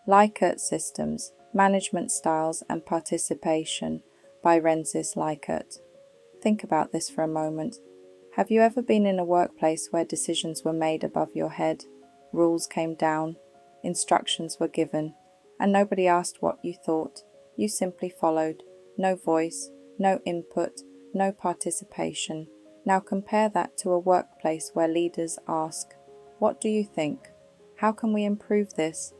Likert Systems, Management Styles and Participation by Rensis Likert. Think about this for a moment. Have you ever been in a workplace where decisions were made above your head, rules came down, instructions were given, and nobody asked what you thought? You simply followed. No voice, no input, no participation. Now compare that to a workplace where leaders ask, "What do you think? How can we improve this?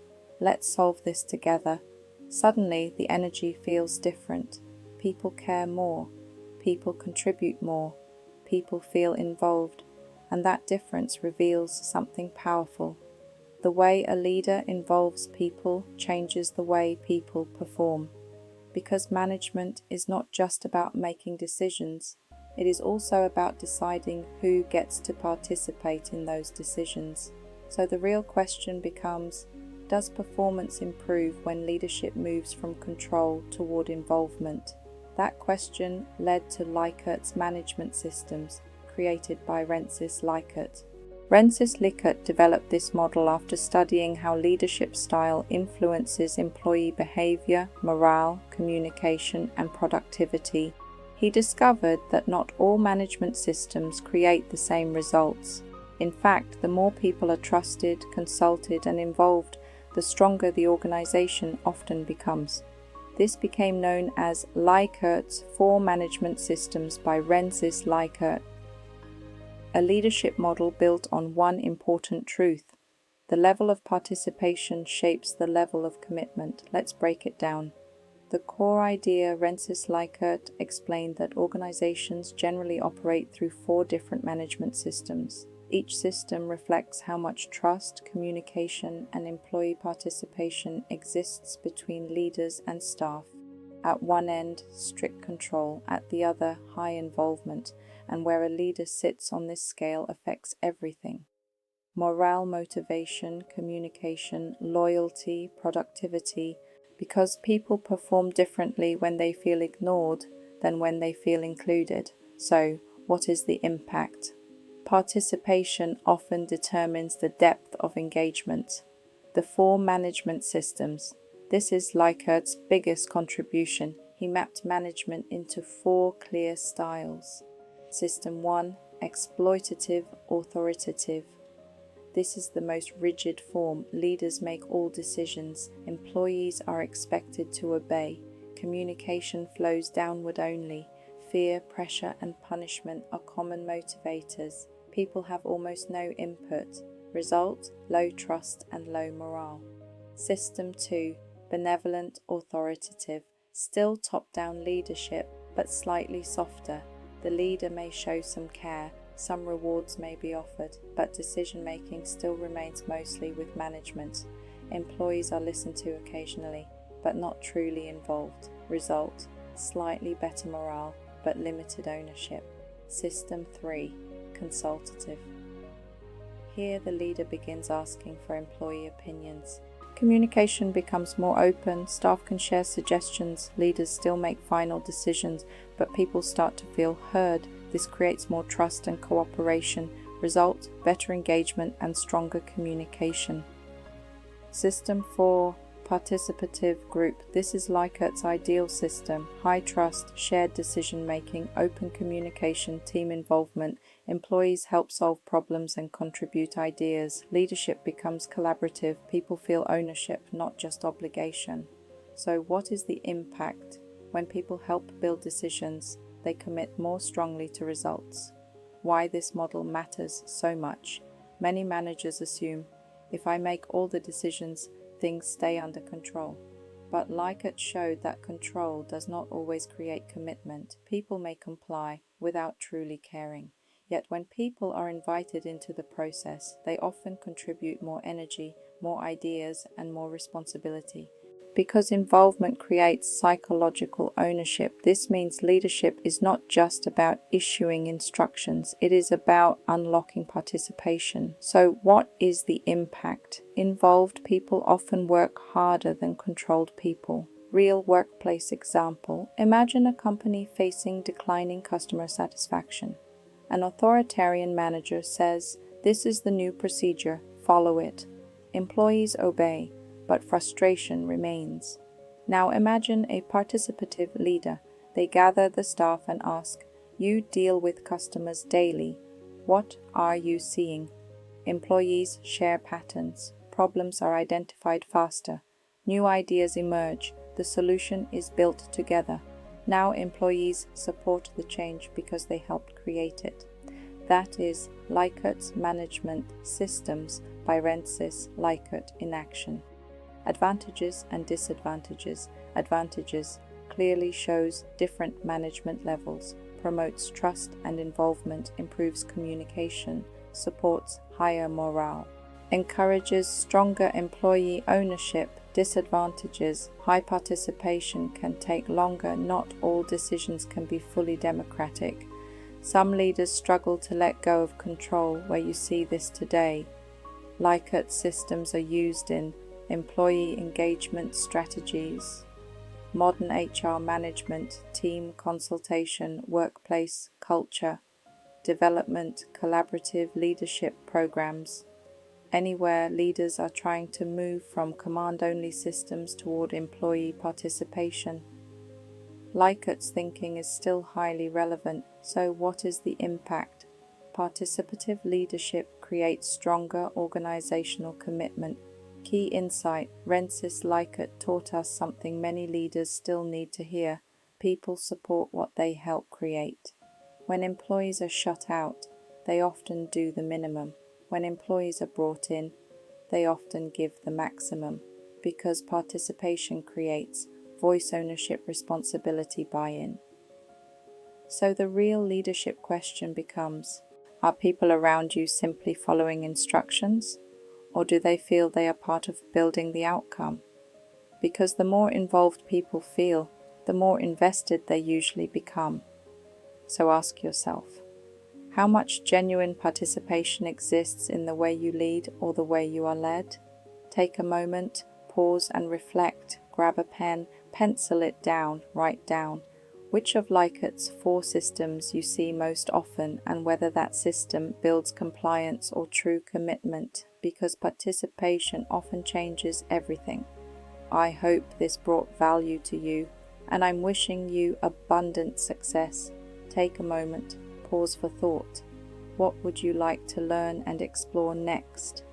Let's solve this together." Suddenly, the energy feels different. People care more. People contribute more. People feel involved. And that difference reveals something powerful. The way a leader involves people changes the way people perform. Because management is not just about making decisions, it is also about deciding who gets to participate in those decisions. So the real question becomes, does performance improve when leadership moves from control toward involvement? That question led to Likert's management systems, created by Rensis Likert. Rensis Likert developed this model after studying how leadership style influences employee behavior, morale, communication, and productivity. He discovered that not all management systems create the same results. In fact, the more people are trusted, consulted, and involved, the stronger the organization often becomes. This became known as Likert's 4 Management Systems by Rensis Likert, a leadership model built on one important truth. The level of participation shapes the level of commitment. Let's break it down. The core idea, Rensis Likert explained that organizations generally operate through 4 different management systems. Each system reflects how much trust, communication, and employee participation exists between leaders and staff. At one end, strict control; at the other, high involvement, and where a leader sits on this scale affects everything. Morale, motivation, communication, loyalty, productivity, because people perform differently when they feel ignored than when they feel included. So, what is the impact? Participation often determines the depth of engagement. The 4 management systems. This is Likert's biggest contribution. He mapped management into 4 clear styles. System 1, exploitative, authoritative. This is the most rigid form. Leaders make all decisions. Employees are expected to obey. Communication flows downward only. Fear, pressure, and punishment are common motivators. People have almost no input. Result, low trust and low morale. System 2, benevolent, authoritative. Still top-down leadership, but slightly softer. The leader may show some care, some rewards may be offered, but decision-making still remains mostly with management. Employees are listened to occasionally, but not truly involved. Result, slightly better morale, but limited ownership. System 3, consultative. Here the leader begins asking for employee opinions. Communication becomes more open, staff can share suggestions, leaders still make final decisions, but people start to feel heard. This creates more trust and cooperation. Result, better engagement and stronger communication. System 4, participative group. This is Likert's ideal system. High trust, shared decision making, open communication, team involvement. Employees help solve problems and contribute ideas. Leadership becomes collaborative. People feel ownership, not just obligation. So what is the impact? When people help build decisions, they commit more strongly to results. Why this model matters so much. Many managers assume, if I make all the decisions, things stay under control. But Likert showed that control does not always create commitment. People may comply without truly caring. Yet when people are invited into the process, they often contribute more energy, more ideas, and more responsibility. Because involvement creates psychological ownership, this means leadership is not just about issuing instructions, it is about unlocking participation. So what is the impact? Involved people often work harder than controlled people. Real workplace example: imagine a company facing declining customer satisfaction. An authoritarian manager says, "This is the new procedure, follow it." Employees obey. but frustration remains. Now imagine a participative leader. They gather the staff and ask, "You deal with customers daily. What are you seeing?" Employees share patterns. Problems are identified faster. New ideas emerge. The solution is built together. Now employees support the change because they helped create it. That is Likert's Management Systems by Rensis Likert in action. Advantages and disadvantages. Advantages: clearly shows different management levels, promotes trust and involvement, improves communication, supports higher morale, encourages stronger employee ownership. Disadvantages: high participation can take longer, not all decisions can be fully democratic. Some leaders struggle to let go of control, where you see this today. Likert systems are used in employee engagement strategies, modern HR management, team consultation, workplace culture development, collaborative leadership programs. Anywhere leaders are trying to move from command-only systems toward employee participation. Likert's thinking is still highly relevant, so what is the impact? Participative leadership creates stronger organizational commitment. Key insight: Rensis Likert taught us something many leaders still need to hear. People support what they help create. When employees are shut out, they often do the minimum. When employees are brought in, they often give the maximum, because participation creates voice ownership, responsibility, buy-in. So the real leadership question becomes, are people around you simply following instructions, or do they feel they are part of building the outcome? Because the more involved people feel, the more invested they usually become. So ask yourself, how much genuine participation exists in the way you lead or the way you are led? Take a moment, pause and reflect. Grab a pen, pencil it down, write down which of Likert's 4 systems you see most often and whether that system builds compliance or true commitment, because participation often changes everything. I hope this brought value to you, and I'm wishing you abundant success. Take a moment, pause for thought. What would you like to learn and explore next?